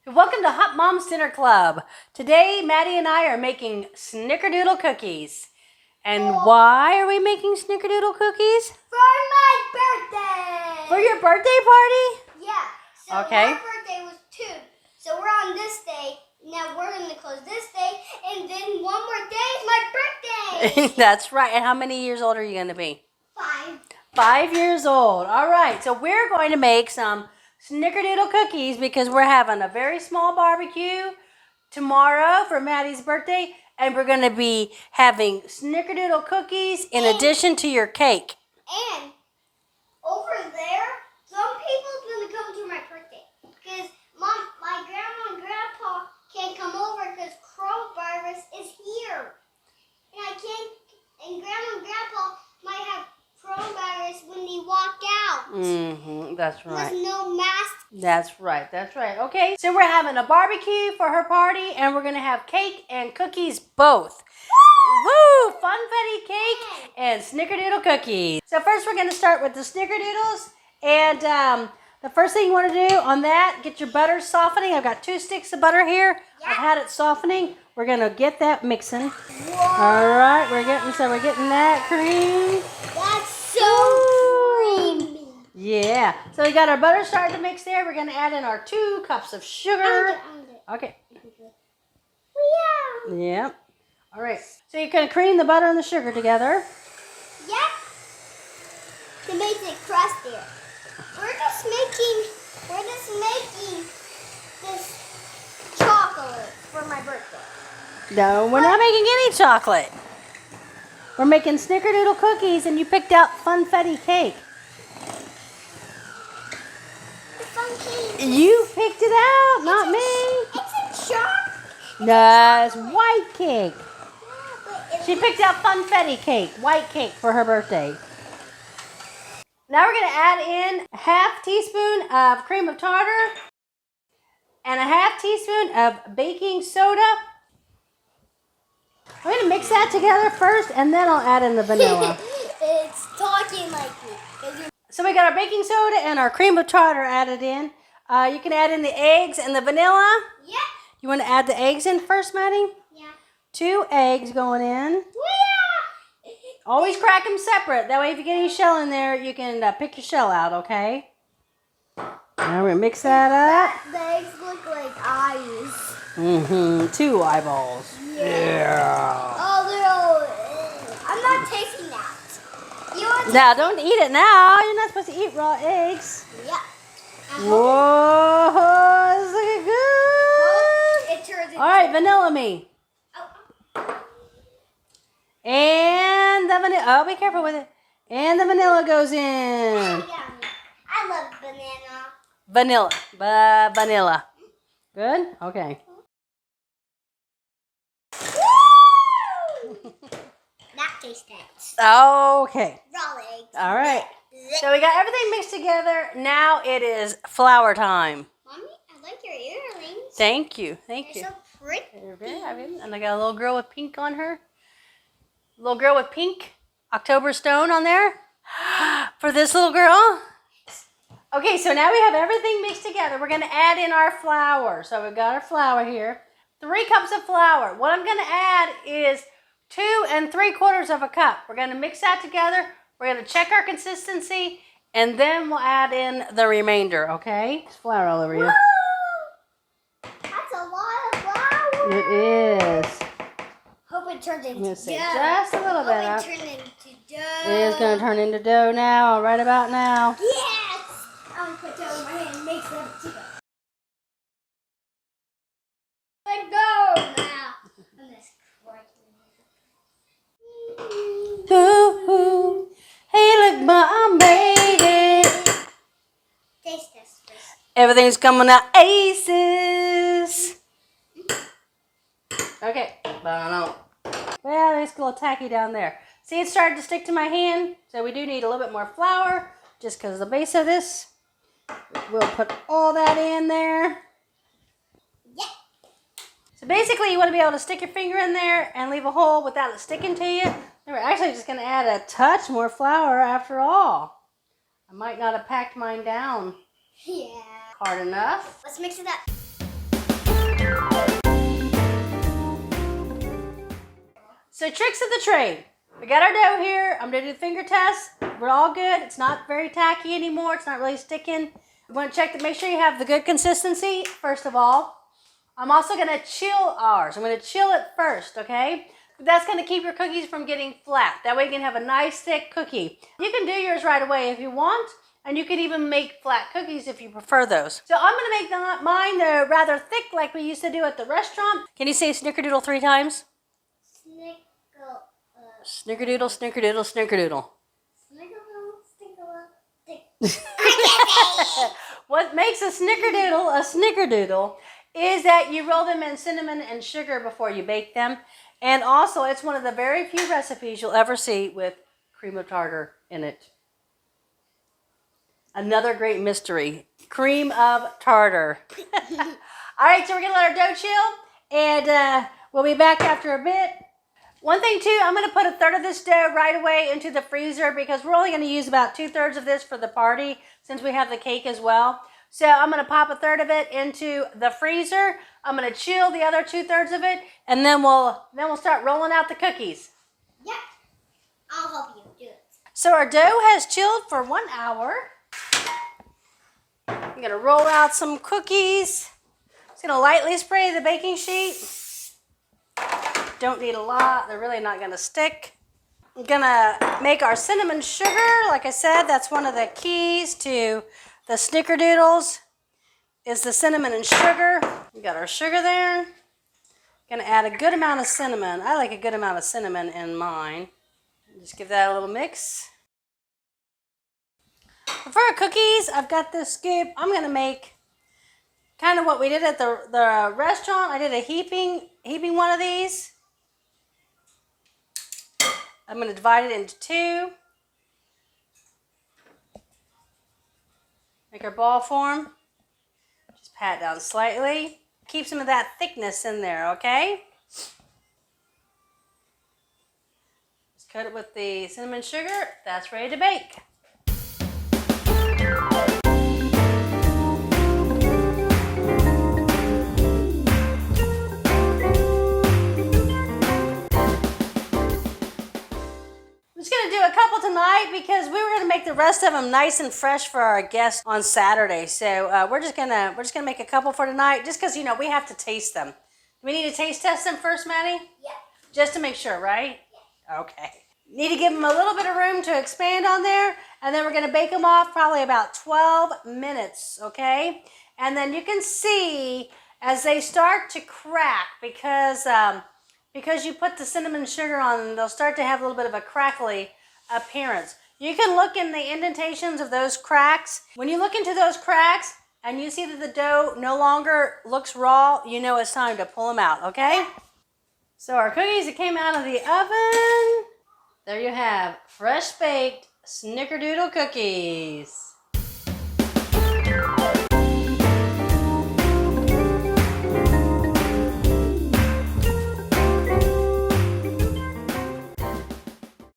Welcome to Hot Mom's Dinner Club. Today, Madie and I are making Snickerdoodle Cookies. And why are we making Snickerdoodle Cookies? For my birthday! For your birthday party? Yeah. So okay. My birthday was 2. So we're on this day. Now we're going to close this day. And then one more day is my birthday! That's right. And how many years old are you going to be? 5. 5 years old. All right. So we're going to make some Snickerdoodle cookies because we're having a very small barbecue tomorrow for Maddie's birthday, and we're going to be having Snickerdoodle cookies in addition to your cake. And over there, some people's going to come to my birthday because my grandma and grandpa can't come over because coronavirus is here. And I can't, and grandma and grandpa might have coronavirus when they walk out. That's right. There's no mask. That's right. That's right. Okay, so we're having a barbecue for her party, and we're going to have cake and cookies both. Woo! Funfetti cake and Snickerdoodle cookies. So first we're going to start with the Snickerdoodles, and the first thing you want to do on that, get your butter softening. I've got 2 sticks of butter here. Yeah. I've had it softening. We're going to get that mixing. Whoa. All right, we're getting that cream. That's so creamy. Yeah. So we got our butter starting to mix there. We're going to add in our 2 cups of sugar. Okay. Yeah. Yeah. All right. So you're going to cream the butter and the sugar together. Yep. To make it crustier. We're just making this chocolate for my birthday. No, we're not making any chocolate. We're making Snickerdoodle cookies, and you picked out Funfetti cake. You picked it out, not me. It's a chocolate. No, it's white cake. She picked out Funfetti cake, white cake for her birthday. Now we're going to add in a half teaspoon of cream of tartar and a half teaspoon of baking soda. I'm going to mix that together first, and then I'll add in the vanilla. It's talking like me. So we got our baking soda and our cream of tartar added in. You can add in the eggs and the vanilla. Yeah. You want to add the eggs in first, Maddie? Yeah. 2 eggs going in. Yeah. Always crack them separate. That way if you get any shell in there, you can pick your shell out, okay? Now we're going to mix that up. The eggs look like eyes. 2 eyeballs. Yeah. Oh, I'm not tasting that. You want Now, don't eat it now. You're not supposed to eat raw eggs. Yeah. Whoa, this is looking good. It turns into... All right, vanilla me. Oh. And the vanilla. Oh, be careful with it. And the vanilla goes in. I love banana. Vanilla. Good? Okay. That tastes nice. Okay. Raw eggs. All right. So we got everything mixed together. Now it is flour time. Mommy, I like your earrings. Thank you. They're so pretty. And I got a little girl with pink on her. Little girl with pink October stone on there for this little girl. Okay, so now we have everything mixed together. We're going to add in our flour. So we've got our flour here. 3 cups of flour. What I'm going to add is 2 3/4 cups. We're going to mix that together. We're going to check our consistency, and then we'll add in the remainder, okay? There's flour all over you. Woo! That's a lot of flour. It is. Hope it turns into dough. Just a little bit. Hope it turns into dough. It is going to turn into dough now, right about now. Yes! I'm going to put dough in my hand and mix them together. Let go now. I'm just Ooh, hey, look, Mom made it. taste this first. Everything's coming out aces. Okay. Well, it's a little tacky down there. See, it started to stick to my hand, so we do need a little bit more flour just because of the base of this. We'll put all that in there. Yeah. So basically, you want to be able to stick your finger in there and leave a hole without it sticking to you. And we're actually just going to add a touch more flour after all. I might not have packed mine down Yeah. hard enough. Let's mix it up. So tricks of the trade. We got our dough here. I'm gonna do the finger test. We're all good. It's not very tacky anymore. It's not really sticking. You want to check to make sure you have the good consistency, first of all. I'm also gonna chill ours. I'm gonna chill it first, okay? That's gonna keep your cookies from getting flat. That way you can have a nice thick cookie. You can do yours right away if you want, and you can even make flat cookies if you prefer those. So I'm gonna make mine rather thick like we used to do at the restaurant. Can you say Snickerdoodle 3 times? Snickerdoodle, snickerdoodle, snickerdoodle. What makes a snickerdoodle is that you roll them in cinnamon and sugar before you bake them. And also, it's one of the very few recipes you'll ever see with cream of tartar in it. Another great mystery. Cream of tartar. All right, so we're going to let our dough chill. And we'll be back after a bit. One thing too, I'm going to put a third of this dough right away into the freezer because we're only going to use about 2/3 of this for the party since we have the cake as well. So I'm going to pop a third of it into the freezer. I'm going to chill the other 2/3 of it, and then we'll start rolling out the cookies. Yep, I'll help you do it. So our dough has chilled for 1 hour. I'm going to roll out some cookies. Just going to lightly spray the baking sheet. Don't need a lot. They're really not going to stick. I'm going to make our cinnamon sugar. Like I said, that's one of the keys to the snickerdoodles is the cinnamon and sugar. We got our sugar there. Going to add a good amount of cinnamon. I like a good amount of cinnamon in mine. Just give that a little mix. For our cookies, I've got this scoop. I'm going to make kind of what we did at the restaurant. I did a heaping one of these. I'm going to divide it into 2. Make our ball form. Just pat down slightly. Keep some of that thickness in there, okay? Just coat it with the cinnamon sugar. That's ready to bake. A couple tonight because we were going to make the rest of them nice and fresh for our guests on Saturday. So we're just gonna make a couple for tonight, just because we have to taste them. Do we need to taste test them first, Maddie? Yeah. Just to make sure, right? Yeah. Okay. Need to give them a little bit of room to expand on there, and then we're going to bake them off probably about 12 minutes. Okay, and then you can see as they start to crack because you put the cinnamon sugar on them, they'll start to have a little bit of a crackly appearance. You can look in the indentations of those cracks. When you look into those cracks and you see that the dough no longer looks raw, you know it's time to pull them out, okay? So our cookies that came out of the oven, there you have fresh baked Snickerdoodle cookies.